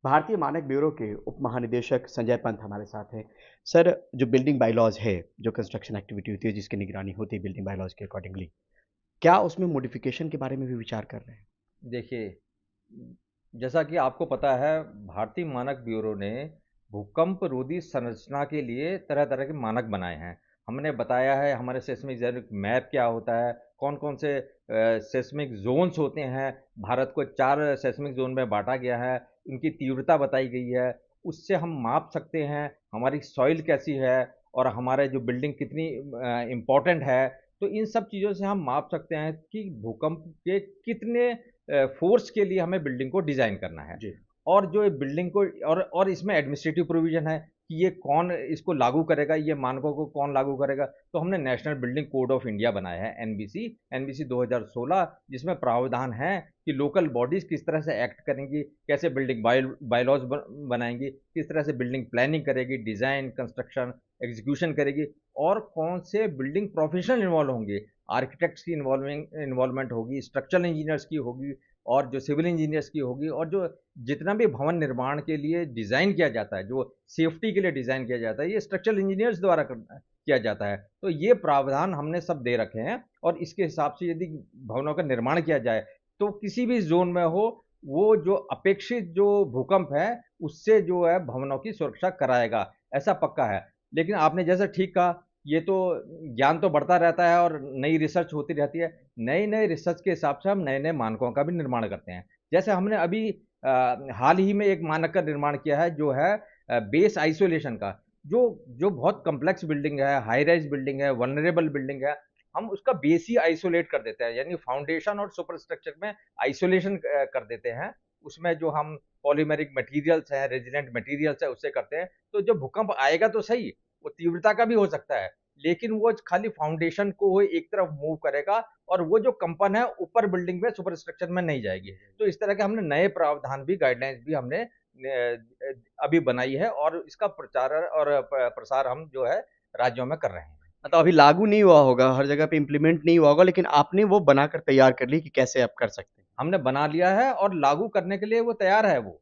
भारतीय मानक ब्यूरो के उप महानिदेशक संजय पंत हमारे साथ हैं। सर, जो बिल्डिंग बायलॉज़ है, जो कंस्ट्रक्शन एक्टिविटी होती है जिसकी निगरानी होती है बिल्डिंग बायलॉज़ के अकॉर्डिंगली, क्या उसमें मॉडिफ़िकेशन के बारे में भी विचार कर रहे हैं? देखिए, जैसा कि आपको पता है, भारतीय मानक ब्यूरो ने भूकंप रोधी संरचना के लिए तरह-तरह के मानक बनाए हैं। हमने बताया है हमारे सेस्मिक ज़ोनिक मैप क्या होता है, कौन-कौन से सेस्मिक ज़ोन्स होते हैं, भारत को 4 सेस्मिक ज़ोन में बाँटा गया है, उनकी तीव्रता बताई गई है, उससे हम माप सकते हैं हमारी सॉइल कैसी है और हमारे जो बिल्डिंग कितनी इम्पोर्टेंट है। तो इन सब चीज़ों से हम माप सकते हैं कि भूकंप के कितने फ़ोर्स के लिए हमें बिल्डिंग को डिज़ाइन करना है। जी। और जो ये बिल्डिंग को और इसमें एडमिनिस्ट्रेटिव प्रोविज़न है कि ये कौन इसको लागू करेगा, ये मानकों को कौन लागू करेगा। तो हमने national building code of India बनाया है एनबीसी, एनबीसी 2016 जिसमें प्रावधान है कि लोकल बॉडीज़ किस तरह से एक्ट करेंगी, कैसे बिल्डिंग बायलॉज़ बनाएँगी, किस तरह से बिल्डिंग प्लानिंग करेगी, डिज़ाइन, कंस्ट्रक्शन, एग्ज़ीक्यूशन करेगी और कौन से बिल्डिंग प्रोफ़ेशनल इन्वॉल्व होंगे। आर्किटेक्ट्स की इन्वॉल्वमेंट होगी, स्ट्रक्चरल इंजीनियर्स की होगी और जो सिविल इंजीनियर्स की होगी और जो जितना भी भवन निर्माण के लिए डिज़ाइन किया जाता है, जो सेफ्टी के लिए डिज़ाइन किया जाता है, ये स्ट्रक्चरल इंजीनियर्स द्वारा किया जाता है। तो ये प्रावधान हमने सब दे रखे हैं और इसके हिसाब से यदि भवनों का निर्माण किया जाए, तो किसी भी ज़ोन में हो, वो जो अपेक्षित जो भूकंप है, उससे जो है भवनों की सुरक्षा कराएगा, ऐसा पक्का है। लेकिन आपने जैसा ठीक कहा, ये तो ज्ञान तो बढ़ता रहता है और नई रिसर्च होती रहती है। नए-नए रिसर्च के हिसाब से हम नए-नए मानकों का भी निर्माण करते हैं। जैसे हमने अभी हाल ही में एक मानक का निर्माण किया है जो है बेस आइसोलेशन का, जो जो बहुत कॉम्प्लेक्स बिल्डिंग है, हाई राइज़ बिल्डिंग है, वल्नरेबल बिल्डिंग है, हम उसका बेस ही आइसोलेट कर देते हैं, यानी फाउंडेशन और सुपर स्ट्रक्चर में आइसोलेशन कर देते हैं। उसमें जो हम पॉलीमेरिक मटेरियल्स हैं, रेजिडेंट मटेरियल्स हैं, उससे करते हैं। तो जब भूकंप आएगा तो सही, वो तीव्रता का भी हो सकता है, लेकिन वो खाली फाउंडेशन को वो एक तरफ मूव करेगा और वो जो कंपन है ऊपर बिल्डिंग में सुपर स्ट्रक्चर में नहीं जाएगी। तो इस तरह के हमने नए प्रावधान भी गाइडलाइंस भी हमने अभी बनाई है और इसका प्रचार और प्रसार हम जो है राज्यों में कर रहे हैं। मतलब अभी लागू नहीं हुआ होगा, हर जगह पे इम्प्लीमेंट नहीं हुआ होगा, लेकिन आपने वो बनाकर तैयार कर ली कि कैसे आप कर सकते हैं। हमने बना लिया है और लागू करने के लिए वो तैयार है वो।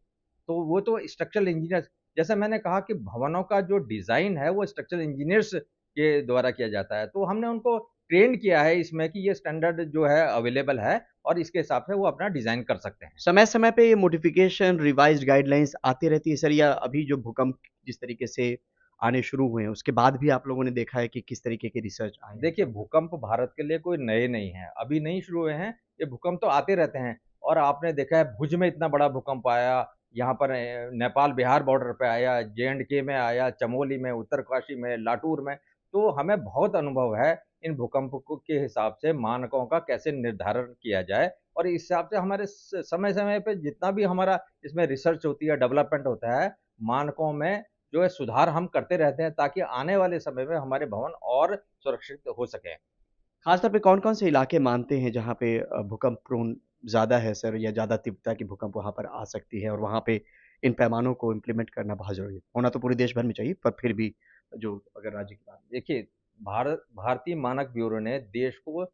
तो वो तो स्ट्रक्चरल इंजीनियर्स, जैसे मैंने कहा कि भवनों का जो डिज़ाइन है वो स्ट्रक्चरल इंजीनियर्स के द्वारा किया जाता है। तो हमने उनको ट्रेन किया है इसमें कि ये स्टैंडर्ड जो है अवेलेबल है और इसके हिसाब से वो अपना डिज़ाइन कर सकते हैं। समय-समय पे ये मॉडिफ़िकेशन, रिवाइज़्ड गाइडलाइंस आती रहती है सर, या अभी जो भूकंप जिस तरीके से आने शुरू हुए हैं, उसके बाद भी आप लोगों ने देखा है कि किस तरीके के रिसर्च आए हैं? देखिए, भूकंप भारत के लिए कोई नए नहीं हैं, अभी नहीं शुरू हुए हैं, ये भूकंप तो आते रहते हैं और आपने देखा है भुज में इतना बड़ा भूकंप आया, यहाँ पर नेपाल-बिहार बॉर्डर पे आया, जे-एंड-के में आया, चमोली में, उत्तरकाशी में, लातूर में, तो हमें बहुत अनुभव है इन भूकंप को के हिसाब से मानकों का कैसे निर्धारण किया जाए और इस हिसाब से हमारे समय-समय पे जितना भी हमारा इसमें रिसर्च होती है, डेवलपमेंट होता है, मानकों में जो है सुधार हम करते रहते हैं ताकि आने वाले समय में हमारे भवन और सुरक्षित हो सकें। खास तौर पे कौन-कौन से इलाके मानते हैं जहाँ पे भूकंप प्रोन ज़्यादा है सर, या ज़्यादा तीव्रता की भूकंप वहाँ पर आ सकती है और वहाँ पे इन पैमानों को इम्प्लीमेंट करना बहुत ज़रूरी है? होना तो पूरे देश भर में चाहिए, पर फिर भी जो अगर राज्य की बात देखिए, भारतीय मानक ब्यूरो ने देश को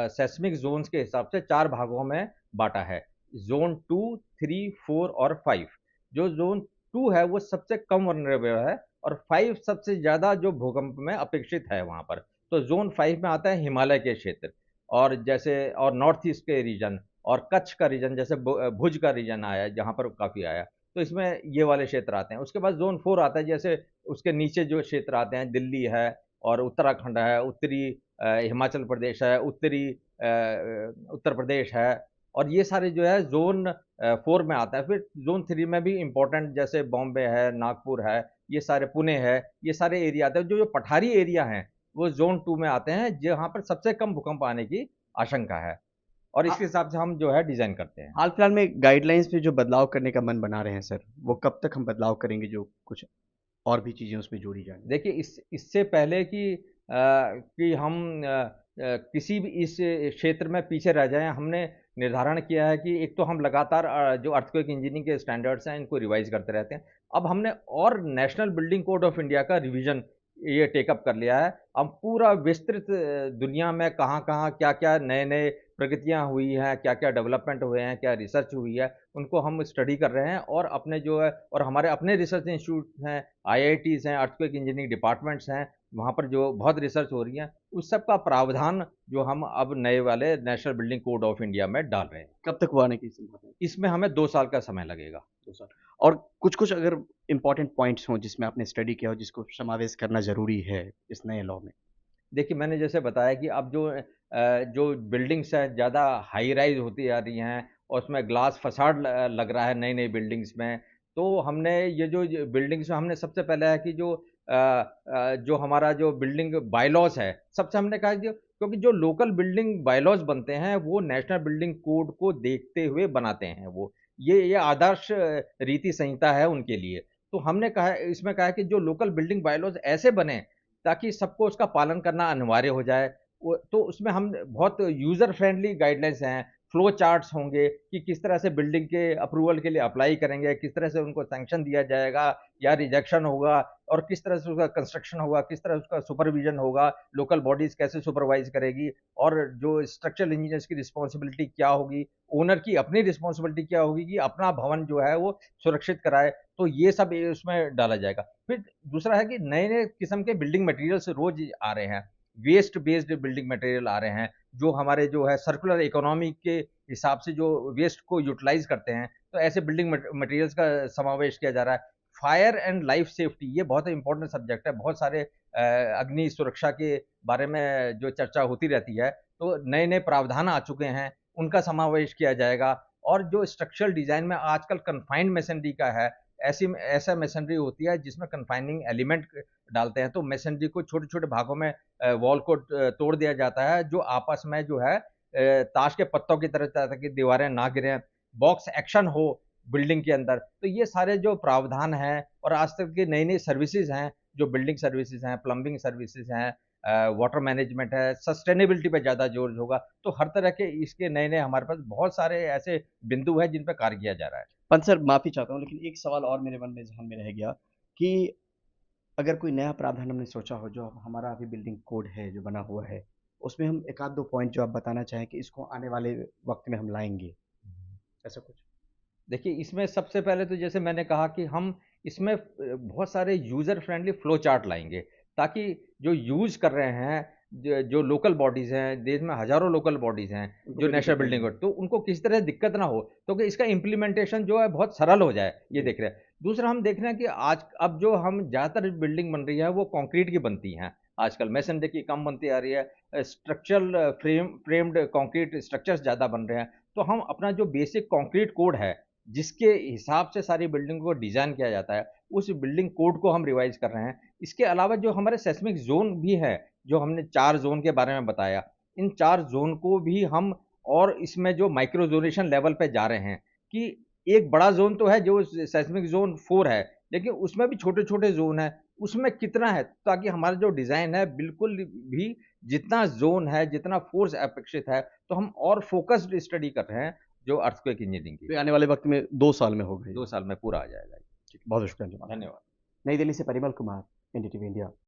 सेस्मिक ज़ोन्स के हिसाब से 4 भागों में बाँटा है। ज़ोन 2, 3, 4 और 5। जो ज़ोन 2 है वो सबसे कम वल्नरेबल है और 5 सबसे ज़्यादा जो भूकंप में अपेक्षित है वहाँ पर। तो ज़ोन 5 में आता है हिमालय के क्षेत्र और जैसे और नॉर्थ ईस्ट के रीजन और कच्छ का रीजन, जैसे भुज का रीजन आया है जहाँ पर काफ़ी आया। तो इसमें ये वाले क्षेत्र आते हैं। उसके बाद ज़ोन 4 आता है, जैसे उसके नीचे जो क्षेत्र आते हैं, दिल्ली है और उत्तराखंड है, उत्तरी हिमाचल प्रदेश है, उत्तरी उत्तर प्रदेश है और ये सारे जो है ज़ोन 4 में आता है। फिर ज़ोन 3 में भी इम्पोर्टेंट जैसे बॉम्बे है, नागपुर है, ये सारे पुणे है, ये सारे एरिया आते हैं। जो-जो पठारी एरिया हैं, वो ज़ोन 2 में आते हैं, जहाँ पर सबसे कम भूकंप आने की आशंका है और है। इसके हिसाब से हम जो है डिज़ाइन करते हैं। हाल-फिलहाल में गाइडलाइंस में जो बदलाव करने का मन बना रहे हैं सर, वो कब तक हम बदलाव करेंगे, जो कुछ और भी चीज़ें उसमें जोड़ी जाएँ? देखिए, इससे पहले कि हम किसी भी इस क्षेत्र में पीछे रह जाएँ, हमने निर्धारण किया है कि एक तो हम लगातार जो अर्थक्वेक इंजीनियरिंग के स्टैंडर्ड्स हैं, इनको रिवाइज़ करते रहते हैं। अब हमने और national building code of India का रिवीजन ये टेकअप कर लिया है। हम पूरा विस्तृत दुनिया में कहाँ-कहाँ, क्या-क्या नए-नए प्रगतियाँ हुई हैं, क्या-क्या डेवलपमेंट हुए हैं, क्या रिसर्च हुई है, उनको हम स्टडी कर रहे हैं और अपने जो है और हमारे अपने रिसर्च इंस्टीट्यूट हैं, आईआईटीज़ हैं, अर्थक्वेक इंजीनियरिंग डिपार्टमेंट्स हैं, वहाँ पर जो बहुत रिसर्च हो रही है, उस सब का प्रावधान जो हम अब नए वाले national building code of India में डाल रहे हैं। कब तक वो आने की संभावना है? इसमें हमें 2 साल का समय लगेगा। 2 साल। और कुछ-कुछ अगर इम्पोर्टेंट पॉइंट्स हों जिसमें आपने स्टडी किया हो जिसको समावेश करना ज़रूरी है इस नए लॉ में? देखिए, मैंने जैसे बताया कि अब जो बिल्डिंग्स हैं ज़्यादा हाई राइज़ होती जा रही हैं और उसमें ग्लास फ़साड लग रहा है नई-नई बिल्डिंग्स में। तो हमने ये जो बिल्डिंग्स में हमने सबसे पहले है कि जो हमारा जो बिल्डिंग बायलॉज़ है, सबसे हमने कहा कि क्योंकि जो लोकल बिल्डिंग बायलॉज़ बनते हैं, वो नेशनल बिल्डिंग कोड को देखते हुए बनाते हैं वो। ये आदर्श रीति संहिता है उनके लिए। तो हमने कहा इसमें कहा है कि जो लोकल बिल्डिंग बायलॉज़ ऐसे बने ताकि सबको उसका पालन करना अनिवार्य हो जाए। वो तो उसमें हम बहुत यूज़र फ्रेंडली गाइडलाइंस हैं, फ्लो चार्ट्स होंगे कि किस तरह से बिल्डिंग के अप्रूवल के लिए अप्लाई करेंगे, किस तरह से उनको सैंक्शन दिया जाएगा या रिजेक्शन होगा और किस तरह से उसका कंस्ट्रक्शन होगा, किस तरह उसका सुपरविज़न होगा, लोकल बॉडीज़ कैसे सुपरवाइज़ करेगी और जो स्ट्रक्चरल इंजीनियर्स की रिस्पॉन्सिबिलिटी क्या होगी, ओनर की अपनी रिस्पॉन्सिबिलिटी क्या होगी कि अपना भवन जो है वो सुरक्षित कराए। तो ये सब उसमें डाला जाएगा। फिर दूसरा है कि नए-नए किस्म के बिल्डिंग मटेरियल्स रोज़ आ रहे हैं। वेस्ट बेस्ड बिल्डिंग मटेरियल आ रहे हैं, जो हमारे जो है सर्कुलर इकोनॉमी के हिसाब से जो वेस्ट को यूटिलाइज़ करते हैं, तो ऐसे बिल्डिंग मटेरियल्स का समावेश किया जा रहा है। फायर एंड लाइफ सेफ्टी ये बहुत इम्पोर्टेंट सब्जेक्ट है। बहुत सारे अग्नि सुरक्षा के बारे में जो चर्चा होती रहती है, तो नए-नए प्रावधान आ चुके हैं, उनका समावेश किया जाएगा और जो स्ट्रक्चरल डिज़ाइन में आजकल कन्फाइंड मेसनरी का है, ऐसा मेसनरी होती है जिसमें कन्फाइनिंग एलिमेंट डालते हैं, तो मेसनरी को छोटे-छोटे भागों में वॉल को तोड़ दिया जाता है, जो आपस में जो है ताश के पत्तों की तरह ताकि दीवारें ना गिरें, बॉक्स एक्शन हो बिल्डिंग के अंदर। तो ये सारे जो प्रावधान हैं और आज तक की नई-नई सर्विसेज़ हैं, जो बिल्डिंग सर्विसेज़ हैं, प्लंबिंग सर्विसेज़ हैं, वाटर मैनेजमेंट है, सस्टेनेबिलिटी पे ज़्यादा ज़ोर होगा। तो हर तरह के इसके नए-नए हमारे पास बहुत सारे ऐसे बिंदु हैं जिन पे कार्य किया जा रहा है। पंत सर माफ़ी चाहता हूँ लेकिन एक सवाल और मेरे मन में ज़हन में रह गया कि अगर कोई नया प्रावधान हमने सोचा हो जो अब हमारा अभी बिल्डिंग कोड है जो बना हुआ है, उसमें हम 1 आध 2 पॉइंट जो आप बताना चाहें कि इसको आने वाले वक़्त में हम लाएँगे, ऐसा कुछ? देखिए, इसमें सबसे पहले तो जैसे मैंने कहा कि हम इसमें बहुत सारे यूज़र फ्रेंडली फ्लो चार्ट लाएँगे, ताकि जो यूज़ कर रहे हैं, जो लोकल बॉडीज़ हैं, देश में हज़ारों लोकल बॉडीज़ हैं, उनको जो कोई नेशनल दिक्कत नहीं बिल्डिंग हो। कोड, तो उनको किसी तरह दिक्कत ना हो, क्योंकि इसका इम्प्लीमेंटेशन जो है बहुत सरल हो जाए, ये जी। देख रहे हैं। दूसरा हम देख रहे हैं कि आज अब जो हम ज़्यादातर बिल्डिंग बन रही है, वो कंक्रीट की बनती हैं आजकल। मैसन देखिए कम बनती आ रही है, स्ट्रक्चरल फ्रेम्ड कंक्रीट स्ट्रक्चर्स ज़्यादा बन रहे हैं। तो हम अपना जो बेसिक कंक्रीट कोड है, जिसके हिसाब से सारी बिल्डिंग को डिज़ाइन किया जाता है, उस बिल्डिंग कोड को हम रिवाइज़ कर रहे हैं। इसके अलावा जो हमारे सेस्मिक ज़ोन भी है, जो हमने 4 ज़ोन के बारे में बताया, इन 4 ज़ोन को भी हम और इसमें जो माइक्रो ज़ोनेशन लेवल पे जा रहे हैं कि एक बड़ा ज़ोन तो है जो सेस्मिक ज़ोन 4 है, लेकिन उसमें भी छोटे-छोटे ज़ोन हैं, उसमें कितना है ताकि हमारा जो डिज़ाइन है बिल्कुल भी जितना ज़ोन है, जितना फ़ोर्स अपेक्षित है, तो हम और फ़ोकस्ड स्टडी कर रहे हैं, जो अर्थक्वेक इंजीनियरिंग की। तो आने वाले वक़्त में 2 साल में होगा ये। 2 साल में पूरा आ जाएगा ये। ठीक, बहुत-बहुत शुक्रिया धन्यवाद। धन्यवाद। नई दिल्ली से परिमल कुमार, एनडीटीवी इंडिया।